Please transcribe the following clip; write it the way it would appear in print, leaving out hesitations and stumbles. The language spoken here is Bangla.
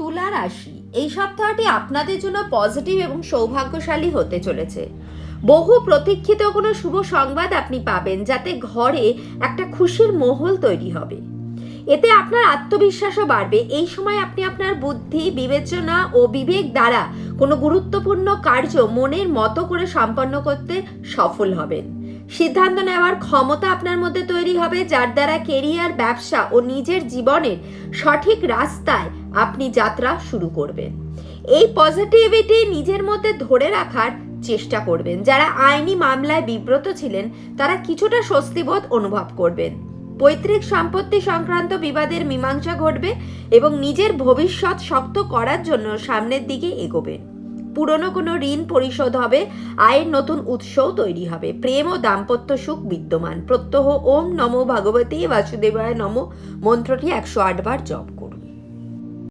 তুলা রাশি, এই সপ্তাহটি আপনাদের জন্য পজিটিভ এবং সৌভাগ্যশালী হতে চলেছে। বহু প্রতীক্ষিত কোনো শুভ সংবাদ আপনি পাবেন, যাতে ঘরে একটা খুশির মহল তৈরি হবে। এতে আপনার আত্মবিশ্বাসও বাড়বে। এই সময় আপনি আপনার বুদ্ধি, বিবেচনা ও বিবেক দ্বারা কোনো গুরুত্বপূর্ণ কার্য মনের মতো করে সম্পন্ন করতে সফল হবেন। সিদ্ধান্ত নেওয়ার ক্ষমতা আপনার মধ্যে তৈরি হবে, যার দ্বারা কেরিয়ার, ব্যবসা ও নিজের জীবনের সঠিক রাস্তায় আপনি যাত্রা শুরু করবেন। এই পজিটিভিটি নিজের মধ্যে ধরে রাখার চেষ্টা করবেন। যারা আইনি মামলায় বিব্রত ছিলেন, তারা কিছুটা স্বস্তিবোধ অনুভব করবেন। পৈতৃক সম্পত্তি সংক্রান্ত বিবাদের মীমাংসা ঘটবে এবং নিজের ভবিষ্যৎ শক্ত করার জন্য সামনের দিকে এগোবেন। পুরনো কোনো ঋণ পরিশোধ হবে, আয়ের নতুন উৎসও তৈরি হবে। প্রেম ও দাম্পত্য সুখ বিদ্যমান। প্রত্যহ ওম নমো ভগবতে বাসুদেবায় নমো মন্ত্রটি 108 বার জপ